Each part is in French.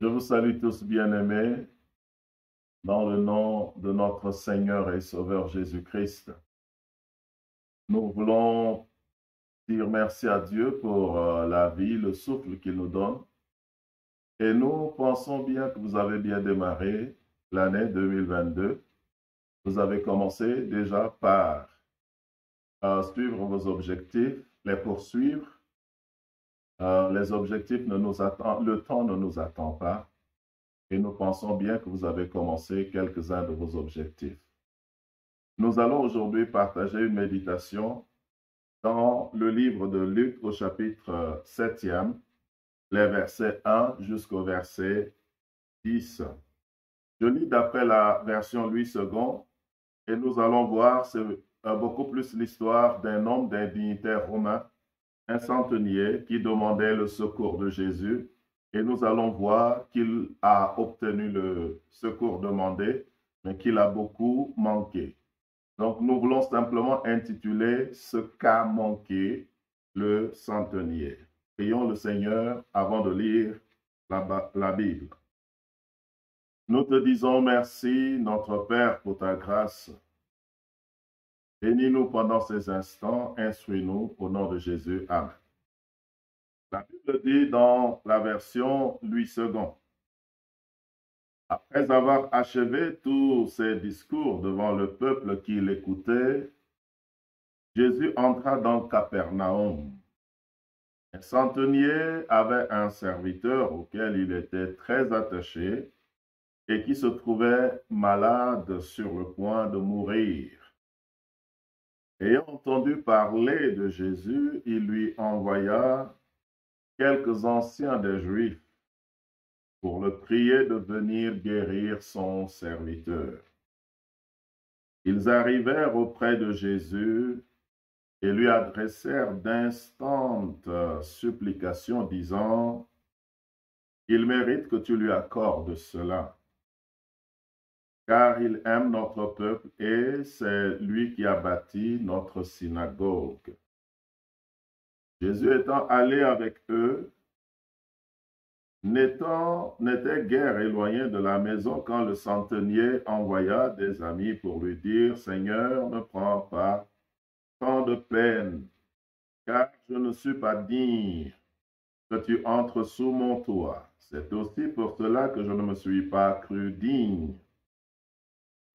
Je vous salue tous bien-aimés dans le nom de notre Seigneur et Sauveur Jésus-Christ. Nous voulons dire merci à Dieu pour la vie, le souffle qu'il nous donne. Et nous pensons bien que vous avez bien démarré l'année 2022. Vous avez commencé déjà par suivre vos objectifs, les poursuivre. Les objectifs le temps ne nous attend pas. Et nous pensons bien que vous avez commencé quelques-uns de vos objectifs. Nous allons aujourd'hui partager une méditation dans le livre de Luc au chapitre 7e, les versets 1 jusqu'au verset 10. Je lis d'après la version Louis II et nous allons voir beaucoup plus l'histoire d'un homme, d'un dignitaire romain, un centenier qui demandait le secours de Jésus. Et nous allons voir qu'il a obtenu le secours demandé, mais qu'il a beaucoup manqué. Donc, nous voulons simplement intituler ce qu'a manqué le centenier. Prions le Seigneur avant de lire la Bible. Nous te disons merci, notre Père, pour ta grâce. Bénis-nous pendant ces instants, instruis-nous au nom de Jésus. Amen. La Bible dit dans la version Louis II, après avoir achevé tous ses discours devant le peuple qui l'écoutait, Jésus entra dans Capernaum. Un centenier avait un serviteur auquel il était très attaché et qui se trouvait malade sur le point de mourir. Ayant entendu parler de Jésus, il lui envoya quelques anciens des Juifs pour le prier de venir guérir son serviteur. Ils arrivèrent auprès de Jésus et lui adressèrent d'instantes supplications, disant, « Il mérite que tu lui accordes cela, car il aime notre peuple et c'est lui qui a bâti notre synagogue. » Jésus étant allé avec eux, n'était guère éloigné de la maison quand le centenier envoya des amis pour lui dire, « Seigneur, ne prends pas tant de peine, car je ne suis pas digne que tu entres sous mon toit. C'est aussi pour cela que je ne me suis pas cru digne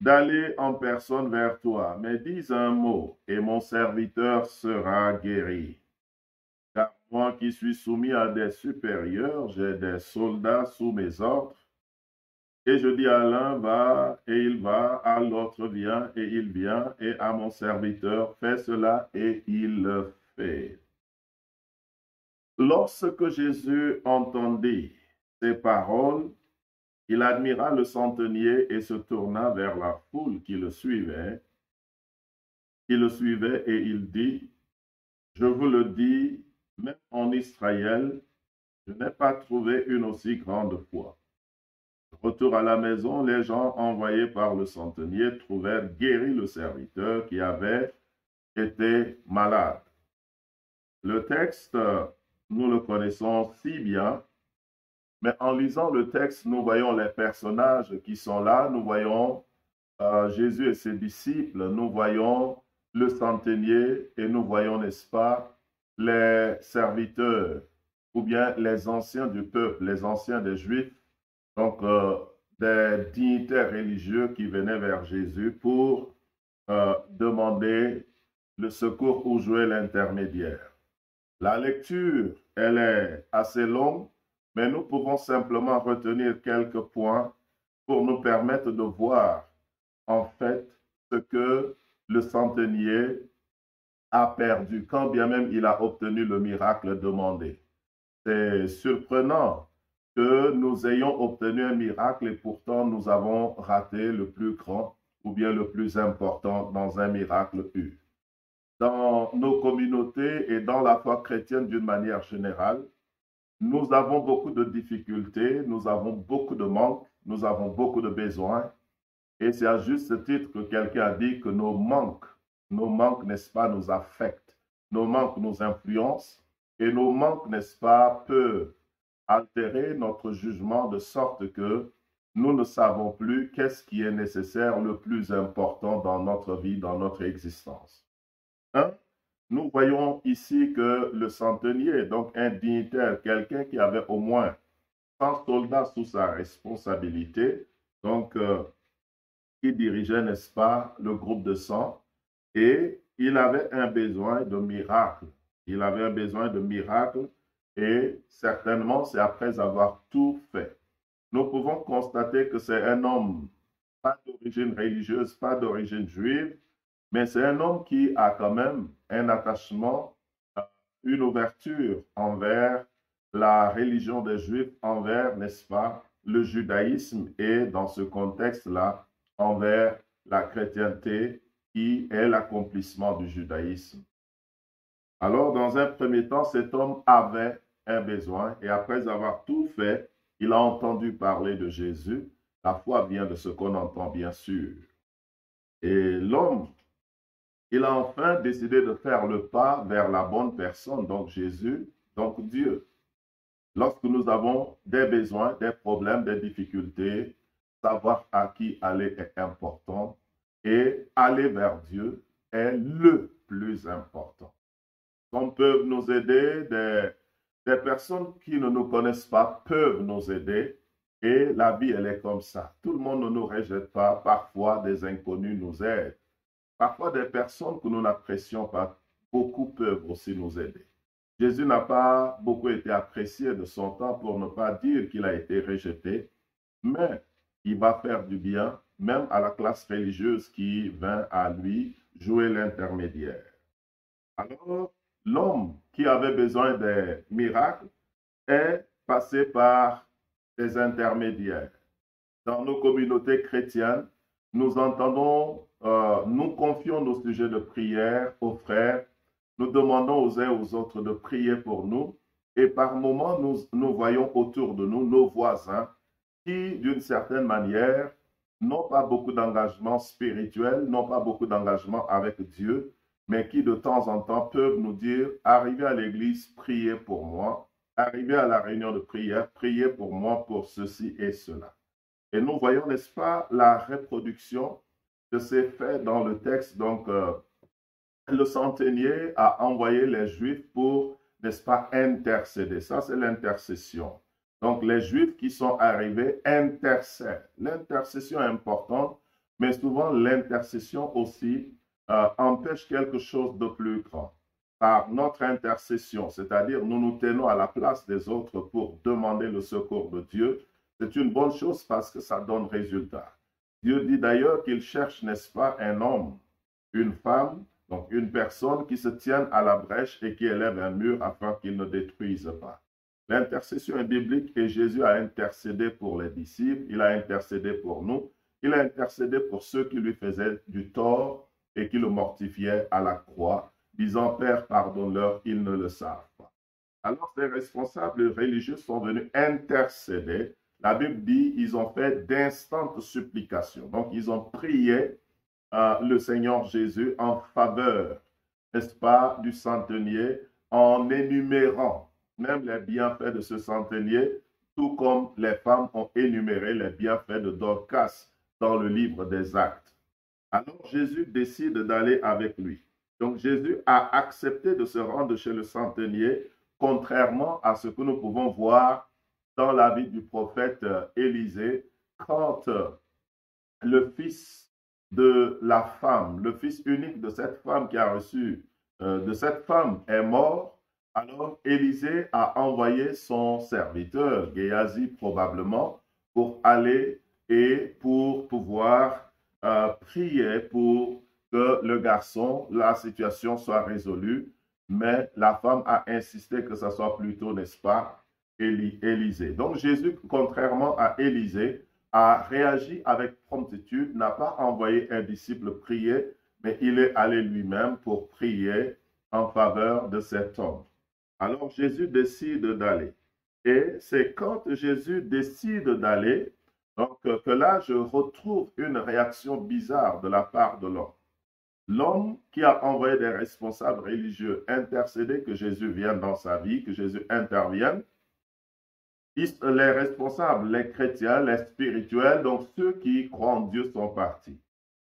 d'aller en personne vers toi, mais dis un mot, et mon serviteur sera guéri. Car moi qui suis soumis à des supérieurs, j'ai des soldats sous mes ordres, et je dis à l'un, va, et il va, à l'autre, viens, et il vient, et à mon serviteur, fais cela, et il le fait. » Lorsque Jésus entendit ces paroles, il admira le centenier et se tourna vers la foule qui le suivait, et il dit, « Je vous le dis, même en Israël, je n'ai pas trouvé une aussi grande foi. » Retour à la maison, les gens envoyés par le centenier trouvèrent guéri le serviteur qui avait été malade. Le texte, nous le connaissons si bien, mais en lisant le texte, nous voyons les personnages qui sont là, nous voyons Jésus et ses disciples, nous voyons le centenier et nous voyons, n'est-ce pas, les serviteurs ou bien les anciens du peuple, les anciens des Juifs, donc des dignitaires religieux qui venaient vers Jésus pour demander le secours ou jouer l'intermédiaire. La lecture, elle est assez longue, mais nous pouvons simplement retenir quelques points pour nous permettre de voir en fait ce que le centenier a perdu, quand bien même il a obtenu le miracle demandé. C'est surprenant que nous ayons obtenu un miracle et pourtant nous avons raté le plus grand ou bien le plus important dans un miracle eu. Dans nos communautés et dans la foi chrétienne d'une manière générale, nous avons beaucoup de difficultés, nous avons beaucoup de manques, nous avons beaucoup de besoins. Et c'est à juste titre que quelqu'un a dit que nos manques, n'est-ce pas, nous affectent. Nos manques nous influencent et nos manques, n'est-ce pas, peuvent altérer notre jugement de sorte que nous ne savons plus qu'est-ce qui est nécessaire, le plus important dans notre vie, dans notre existence. Un, nous voyons ici que le centenier, donc un dignitaire, quelqu'un qui avait au moins 100 soldats sous sa responsabilité, donc qui dirigeait, n'est-ce pas, le groupe de 100, et il avait un besoin de miracle. Il avait un besoin de miracle, et certainement c'est après avoir tout fait. Nous pouvons constater que c'est un homme, pas d'origine religieuse, pas d'origine juive, mais c'est un homme qui a quand même un attachement, une ouverture envers la religion des Juifs, envers, n'est-ce pas, le judaïsme et dans ce contexte-là, envers la chrétienté qui est l'accomplissement du judaïsme. Alors, dans un premier temps, cet homme avait un besoin et après avoir tout fait, il a entendu parler de Jésus. La foi vient de ce qu'on entend, bien sûr. Et l'homme, il a enfin décidé de faire le pas vers la bonne personne, donc Jésus, donc Dieu. Lorsque nous avons des besoins, des problèmes, des difficultés, savoir à qui aller est important et aller vers Dieu est le plus important. Comme peuvent nous aider, des personnes qui ne nous connaissent pas peuvent nous aider et la vie, elle est comme ça. Tout le monde ne nous rejette pas. Parfois, des inconnus nous aident. Parfois, des personnes que nous n'apprécions pas, beaucoup peuvent aussi nous aider. Jésus n'a pas beaucoup été apprécié de son temps pour ne pas dire qu'il a été rejeté, mais il va faire du bien, même à la classe religieuse qui vint à lui jouer l'intermédiaire. Alors, l'homme qui avait besoin des miracles est passé par des intermédiaires. Dans nos communautés chrétiennes, nous entendons, nous confions nos sujets de prière aux frères, nous demandons aux uns et aux autres de prier pour nous, et par moments, nous voyons autour de nous nos voisins qui, d'une certaine manière, n'ont pas beaucoup d'engagement spirituel, n'ont pas beaucoup d'engagement avec Dieu, mais qui de temps en temps peuvent nous dire, arrivez à l'église, priez pour moi, arrivez à la réunion de prière, priez pour moi pour ceci et cela. Et nous voyons, n'est-ce pas, la reproduction de ces faits dans le texte. Donc, le centenier a envoyé les Juifs pour, n'est-ce pas, intercéder. Ça, c'est l'intercession. Donc, les Juifs qui sont arrivés intercèdent. L'intercession est importante, mais souvent, l'intercession aussi empêche quelque chose de plus grand. Par notre intercession, c'est-à-dire nous nous tenons à la place des autres pour demander le secours de Dieu, c'est une bonne chose parce que ça donne résultat. Dieu dit d'ailleurs qu'il cherche, n'est-ce pas, un homme, une femme, donc une personne qui se tienne à la brèche et qui élève un mur afin qu'il ne détruise pas. L'intercession est biblique et Jésus a intercédé pour les disciples, il a intercédé pour nous, il a intercédé pour ceux qui lui faisaient du tort et qui le mortifiaient à la croix, disant, Père, pardonne-leur, ils ne le savent pas. Alors ces responsables religieux sont venus intercéder. La Bible dit, ils ont fait d'instantes supplications. Donc, ils ont prié le Seigneur Jésus en faveur, n'est-ce pas, du centenier, en énumérant même les bienfaits de ce centenier, tout comme les femmes ont énuméré les bienfaits de Dorcas dans le livre des Actes. Alors Jésus décide d'aller avec lui. Donc Jésus a accepté de se rendre chez le centenier, contrairement à ce que nous pouvons voir dans la vie du prophète Élisée, quand le fils de la femme, le fils unique de cette femme qui a reçu, de cette femme est mort, alors Élisée a envoyé son serviteur, Géasi probablement, pour aller et pour pouvoir prier pour que le garçon, la situation soit résolue, mais la femme a insisté que ce soit plutôt, n'est-ce pas, Élisée. Donc Jésus, contrairement à Élisée, a réagi avec promptitude, n'a pas envoyé un disciple prier, mais il est allé lui-même pour prier en faveur de cet homme. Alors Jésus décide d'aller. Et c'est quand Jésus décide d'aller, donc que là je retrouve une réaction bizarre de la part de l'homme. L'homme qui a envoyé des responsables religieux intercéder que Jésus vienne dans sa vie, que Jésus intervienne, Les responsables, les chrétiens, les spirituels, donc ceux qui croient en Dieu sont partis.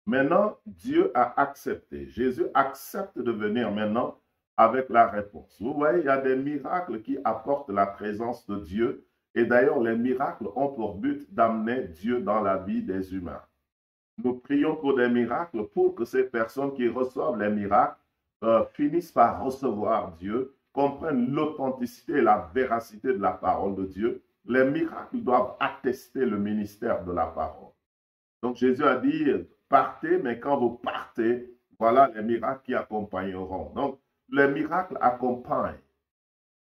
Maintenant, Dieu a accepté. Jésus accepte de venir maintenant avec la réponse. Vous voyez, il y a des miracles qui apportent la présence de Dieu. Et d'ailleurs, les miracles ont pour but d'amener Dieu dans la vie des humains. Nous prions pour des miracles pour que ces personnes qui reçoivent les miracles finissent par recevoir Dieu, comprennent l'authenticité et la véracité de la parole de Dieu. Les miracles doivent attester le ministère de la parole. Donc Jésus a dit, partez, mais quand vous partez, voilà les miracles qui accompagneront. Donc les miracles accompagnent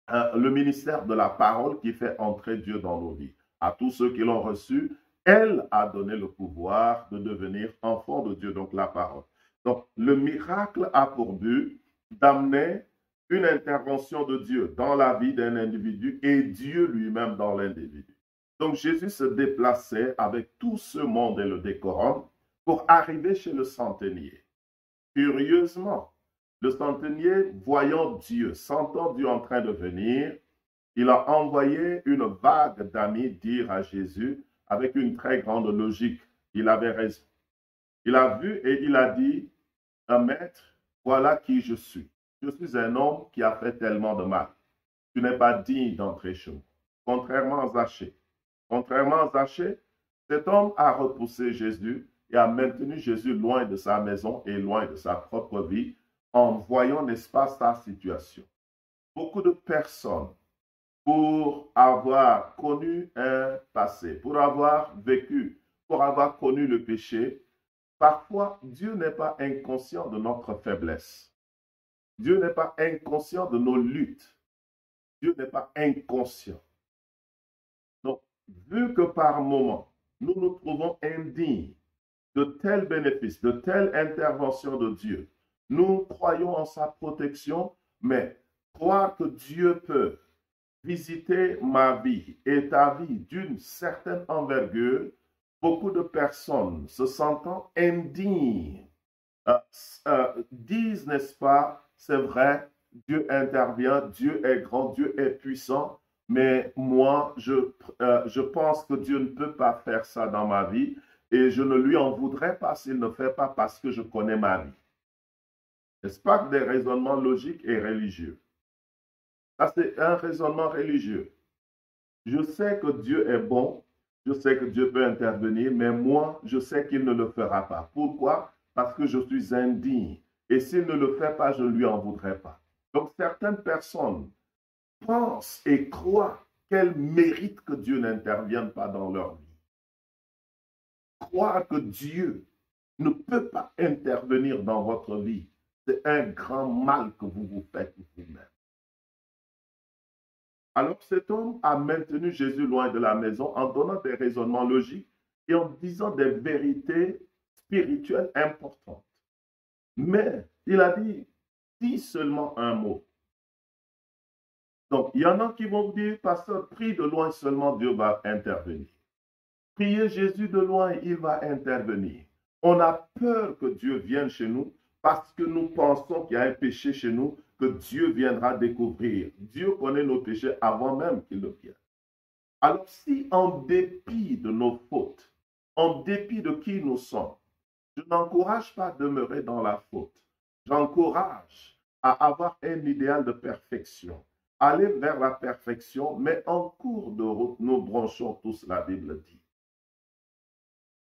le ministère de la parole qui fait entrer Dieu dans nos vies. À tous ceux qui l'ont reçu, elle a donné le pouvoir de devenir enfant de Dieu, donc la parole. Donc le miracle a pour but d'amener une intervention de Dieu dans la vie d'un individu et Dieu lui-même dans l'individu. Donc Jésus se déplaçait avec tout ce monde et le décorum pour arriver chez le centenier. Curieusement, le centenier, voyant Dieu, sentant Dieu en train de venir, il a envoyé une vague d'amis dire à Jésus, avec une très grande logique, il avait raison. Il a vu et il a dit, maître, voilà qui je suis. Je suis un homme qui a fait tellement de mal. Tu n'es pas digne d'entrer chez moi. Contrairement à Zachée. Contrairement à Zachée, cet homme a repoussé Jésus et a maintenu Jésus loin de sa maison et loin de sa propre vie en voyant, n'est-ce pas, sa situation. Beaucoup de personnes, pour avoir connu un passé, pour avoir vécu, pour avoir connu le péché, parfois Dieu n'est pas inconscient de notre faiblesse. Dieu n'est pas inconscient de nos luttes. Dieu n'est pas inconscient. Donc, vu que par moment, nous nous trouvons indignes de tels bénéfices, de telles interventions de Dieu, nous croyons en sa protection, mais croire que Dieu peut visiter ma vie et ta vie d'une certaine envergure, beaucoup de personnes se sentant indignes disent, n'est-ce pas, c'est vrai, Dieu intervient, Dieu est grand, Dieu est puissant, mais moi, je pense que Dieu ne peut pas faire ça dans ma vie et je ne lui en voudrais pas s'il ne fait pas parce que je connais ma vie. N'est-ce pas que des raisonnements logiques et religieux? Ça, c'est un raisonnement religieux. Je sais que Dieu est bon, je sais que Dieu peut intervenir, mais moi, je sais qu'il ne le fera pas. Pourquoi? Parce que je suis indigne. Et s'il ne le fait pas, je ne lui en voudrais pas. Donc, certaines personnes pensent et croient qu'elles méritent que Dieu n'intervienne pas dans leur vie. Croire que Dieu ne peut pas intervenir dans votre vie, c'est un grand mal que vous vous faites vous-même. Alors cet homme a maintenu Jésus loin de la maison en donnant des raisonnements logiques et en disant des vérités spirituelles importantes. Mais il a dit, dis seulement un mot. Donc il y en a qui vont dire, pasteur, prie de loin seulement, Dieu va intervenir. Priez Jésus de loin, il va intervenir. On a peur que Dieu vienne chez nous parce que nous pensons qu'il y a un péché chez nous que Dieu viendra découvrir. Dieu connaît nos péchés avant même qu'il le vienne. Alors si en dépit de nos fautes, en dépit de qui nous sommes, je n'encourage pas à demeurer dans la faute. J'encourage à avoir un idéal de perfection. Aller vers la perfection, mais en cours de route, nous bronchons tous, la Bible dit.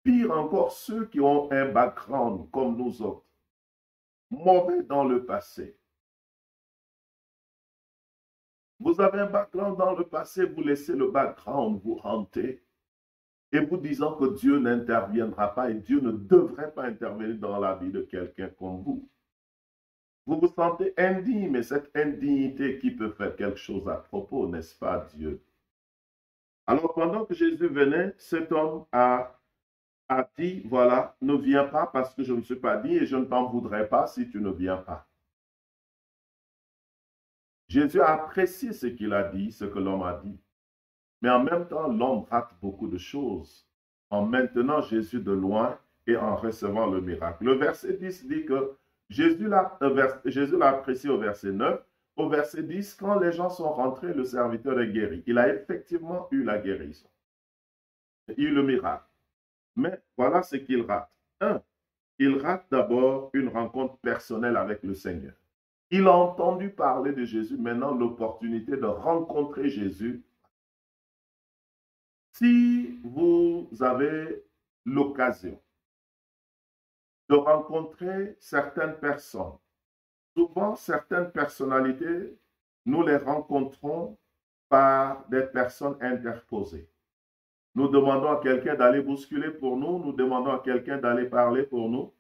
Pire encore, ceux qui ont un background comme nous autres, mauvais dans le passé. Vous avez un background dans le passé, vous laissez le background vous hanter et vous disant que Dieu n'interviendra pas et Dieu ne devrait pas intervenir dans la vie de quelqu'un comme vous. Vous vous sentez indigne, mais cette indignité qui peut faire quelque chose à propos, n'est-ce pas, Dieu? Alors, pendant que Jésus venait, cet homme a dit, voilà, ne viens pas parce que je ne suis pas digne et je ne t'en voudrais pas si tu ne viens pas. Jésus a apprécié ce qu'il a dit, ce que l'homme a dit. Mais en même temps, l'homme rate beaucoup de choses en maintenant Jésus de loin et en recevant le miracle. Le verset 10 dit que Jésus l'a apprécié au verset 9 au verset 10, quand les gens sont rentrés, le serviteur est guéri. Il a effectivement eu la guérison. Il a eu le miracle. Mais voilà ce qu'il rate. Un, il rate d'abord une rencontre personnelle avec le Seigneur. Il a entendu parler de Jésus, maintenant l'opportunité de rencontrer Jésus. Si vous avez l'occasion de rencontrer certaines personnes, souvent certaines personnalités, nous les rencontrons par des personnes interposées. Nous demandons à quelqu'un d'aller bousculer pour nous, nous demandons à quelqu'un d'aller parler pour nous.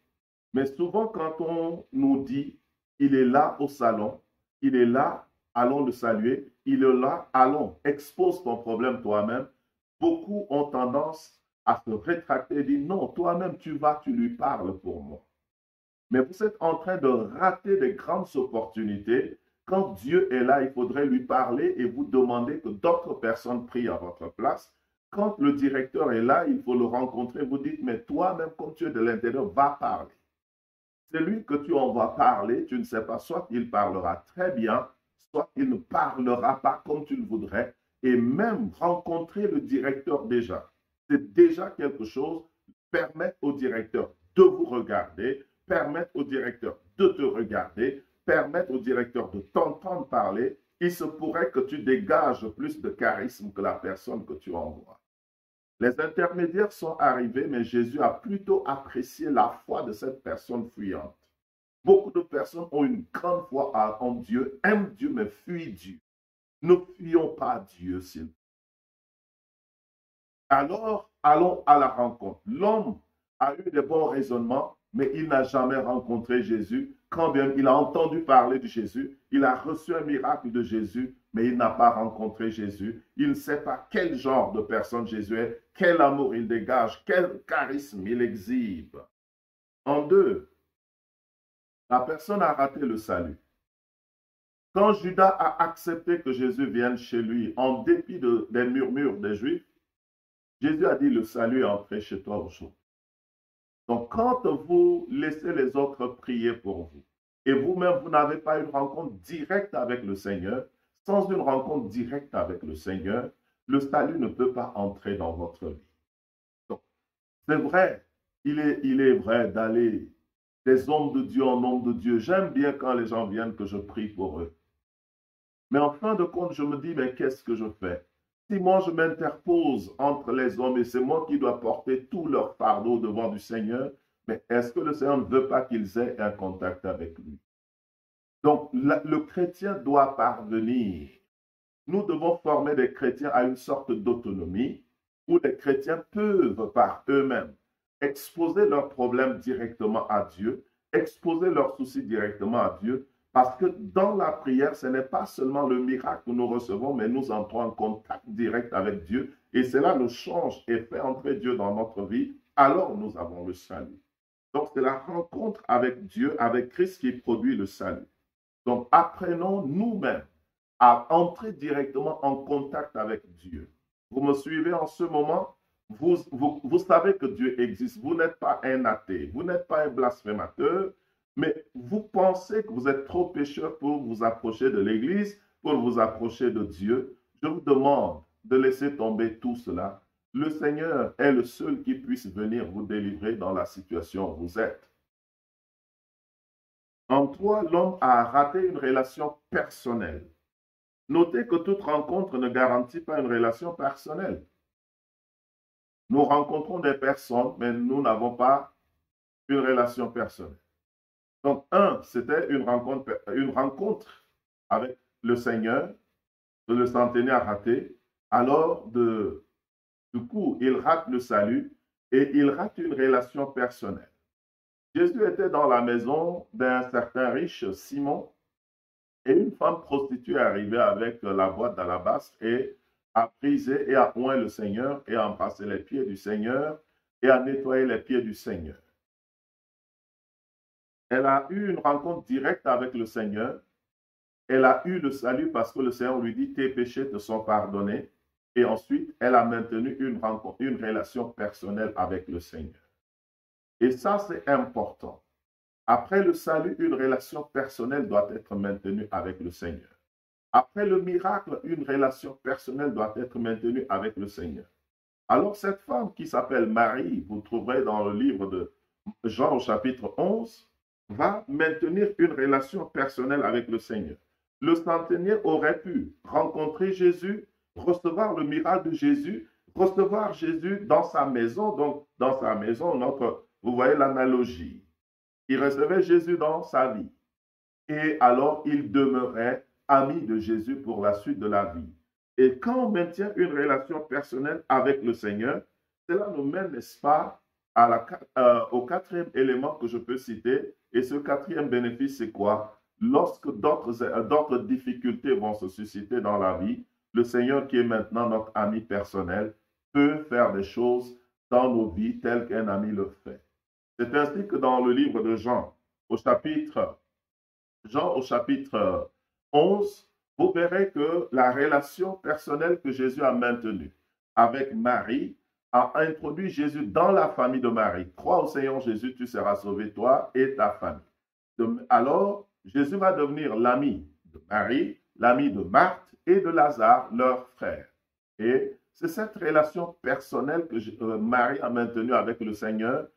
Mais souvent, quand on nous dit, il est là au salon, il est là, allons le saluer, il est là, allons, expose ton problème toi-même, beaucoup ont tendance à se rétracter et dire, non, toi-même, tu vas, tu lui parles pour moi. Mais vous êtes en train de rater des grandes opportunités. Quand Dieu est là, il faudrait lui parler et vous demander que d'autres personnes prient à votre place. Quand le directeur est là, il faut le rencontrer. Vous dites, mais toi-même, comme tu es de l'intérieur, va parler. Celui que tu envoies parler, tu ne sais pas, soit il parlera très bien, soit il ne parlera pas comme tu le voudrais. Et même rencontrer le directeur déjà, c'est déjà quelque chose. Permettre au directeur de vous regarder, permettre au directeur de te regarder, permettre au directeur de t'entendre parler. Il se pourrait que tu dégages plus de charisme que la personne que tu envoies. Les intermédiaires sont arrivés, mais Jésus a plutôt apprécié la foi de cette personne fuyante. Beaucoup de personnes ont une grande foi en Dieu, aiment Dieu, mais fuient Dieu. Ne fuyons pas Dieu, s'il vous plaît. Alors, allons à la rencontre. L'homme a eu de bons raisonnements, mais il n'a jamais rencontré Jésus. Quand bien il a entendu parler de Jésus, il a reçu un miracle de Jésus, mais il n'a pas rencontré Jésus. Il ne sait pas quel genre de personne Jésus est, quel amour il dégage, quel charisme il exhibe. En deux, la personne a raté le salut. Quand Judas a accepté que Jésus vienne chez lui, en dépit des murmures des Juifs, Jésus a dit, le salut est entré chez toi aujourd'hui. Donc, quand vous laissez les autres prier pour vous, et vous-même, vous n'avez pas une rencontre directe avec le Seigneur, sans une rencontre directe avec le Seigneur, le salut ne peut pas entrer dans votre vie. Donc, c'est vrai, il est vrai d'aller des hommes de Dieu en hommes de Dieu. J'aime bien quand les gens viennent que je prie pour eux. Mais en fin de compte, je me dis, mais qu'est-ce que je fais? Si moi je m'interpose entre les hommes et c'est moi qui dois porter tout leur fardeau devant du Seigneur, mais est-ce que le Seigneur ne veut pas qu'ils aient un contact avec lui? Donc, le chrétien doit parvenir. Nous devons former des chrétiens à une sorte d'autonomie où les chrétiens peuvent par eux-mêmes exposer leurs problèmes directement à Dieu, exposer leurs soucis directement à Dieu, parce que dans la prière, ce n'est pas seulement le miracle que nous recevons, mais nous entrons en contact direct avec Dieu et cela nous change et fait entrer Dieu dans notre vie. Alors nous avons le salut. Donc c'est la rencontre avec Dieu, avec Christ qui produit le salut. Donc apprenons nous-mêmes à entrer directement en contact avec Dieu. Vous me suivez en ce moment? Vous savez que Dieu existe. Vous n'êtes pas un athée, vous n'êtes pas un blasphémateur, mais vous pensez que vous êtes trop pécheur pour vous approcher de l'Église, pour vous approcher de Dieu. Je vous demande de laisser tomber tout cela. Le Seigneur est le seul qui puisse venir vous délivrer dans la situation où vous êtes. En toi, l'homme a raté une relation personnelle. Notez que toute rencontre ne garantit pas une relation personnelle. Nous rencontrons des personnes, mais nous n'avons pas une relation personnelle. Donc, c'était une rencontre avec le Seigneur, de le centenaire raté. Alors, du coup, il rate le salut et il rate une relation personnelle. Jésus était dans la maison d'un certain riche, Simon, et une femme prostituée est arrivée avec la boîte d'alabastre et a brisé et a oint le Seigneur et a embrassé les pieds du Seigneur et a nettoyé les pieds du Seigneur. Elle a eu une rencontre directe avec le Seigneur. Elle a eu le salut parce que le Seigneur lui dit, tes péchés te sont pardonnés. Et ensuite, elle a maintenu une rencontre, une relation personnelle avec le Seigneur. Et ça, c'est important. Après le salut, une relation personnelle doit être maintenue avec le Seigneur. Après le miracle, une relation personnelle doit être maintenue avec le Seigneur. Alors cette femme qui s'appelle Marie, vous trouverez dans le livre de Jean au chapitre 11, va maintenir une relation personnelle avec le Seigneur. Le centenier aurait pu rencontrer Jésus, recevoir le miracle de Jésus, recevoir Jésus dans sa maison. Donc, dans sa maison, vous voyez l'analogie. Il recevait Jésus dans sa vie. Et alors, il demeurait ami de Jésus pour la suite de la vie. Et quand on maintient une relation personnelle avec le Seigneur, cela nous mène, n'est-ce pas, au quatrième élément que je peux citer. Et ce quatrième bénéfice, c'est quoi? Lorsque d'autres difficultés vont se susciter dans la vie, le Seigneur, qui est maintenant notre ami personnel, peut faire des choses dans nos vies telles qu'un ami le fait. C'est ainsi que dans le livre de Jean, au chapitre 11, vous verrez que la relation personnelle que Jésus a maintenue avec Marie a introduit Jésus dans la famille de Marie. Crois au Seigneur Jésus, tu seras sauvé, toi et ta famille. Alors, Jésus va devenir l'ami de Marie, l'ami de Marthe et de Lazare, leur frère. Et c'est cette relation personnelle que Marie a maintenue avec le Seigneur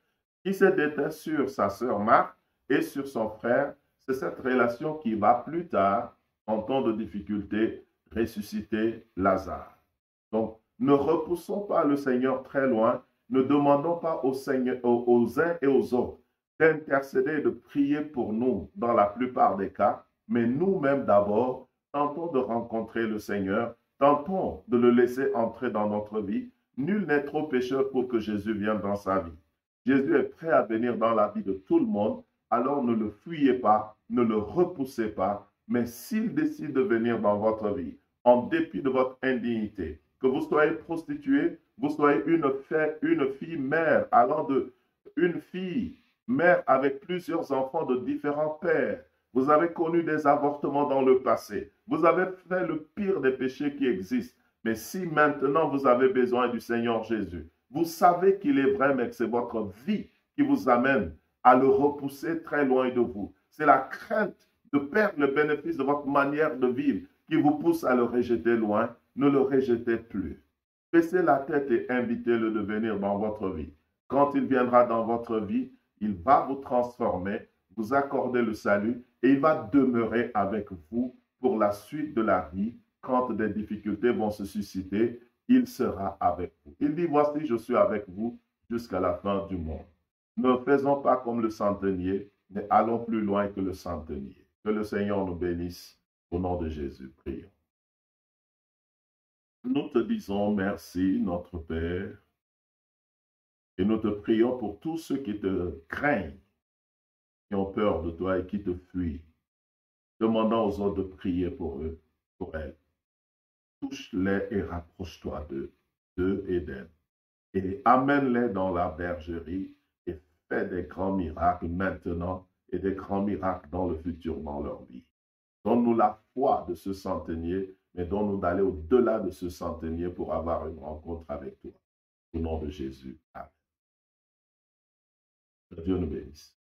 qui s'est déteint sur sa sœur Marthe et sur son frère. C'est cette relation qui va plus tard, en temps de difficulté, ressusciter Lazare. Donc, ne repoussons pas le Seigneur très loin, ne demandons pas aux uns et aux autres d'intercéder et de prier pour nous dans la plupart des cas, mais nous-mêmes d'abord, tentons de rencontrer le Seigneur, tentons de le laisser entrer dans notre vie. Nul n'est trop pécheur pour que Jésus vienne dans sa vie. Jésus est prêt à venir dans la vie de tout le monde, alors ne le fuyez pas, ne le repoussez pas, mais s'il décide de venir dans votre vie, en dépit de votre indignité, que vous soyez prostituée, vous soyez une fille mère, une fille mère avec plusieurs enfants de différents pères, vous avez connu des avortements dans le passé, vous avez fait le pire des péchés qui existent, mais si maintenant vous avez besoin du Seigneur Jésus, vous savez qu'il est vrai, mais que c'est votre vie qui vous amène à le repousser très loin de vous. C'est la crainte de perdre le bénéfice de votre manière de vivre qui vous pousse à le rejeter loin. Ne le rejetez plus. Baissez la tête et invitez-le de venir dans votre vie. Quand il viendra dans votre vie, il va vous transformer, vous accorder le salut et il va demeurer avec vous pour la suite de la vie. Quand des difficultés vont se susciter, il sera avec vous. Il dit, voici, je suis avec vous jusqu'à la fin du monde. Ne faisons pas comme le centenier, mais allons plus loin que le centenier. Que le Seigneur nous bénisse. Au nom de Jésus, prions. Nous te disons merci, notre Père, et nous te prions pour tous ceux qui te craignent, qui ont peur de toi et qui te fuient. Demandons aux autres de prier pour eux, pour elles. Touche-les et rapproche-toi d'eux et d'elles. Et amène-les dans la bergerie et fais des grands miracles maintenant et des grands miracles dans le futur dans leur vie. Donne-nous la foi de ce centenier, mais donne-nous d'aller au-delà de ce centenier pour avoir une rencontre avec toi. Au nom de Jésus. Amen. Que Dieu nous bénisse.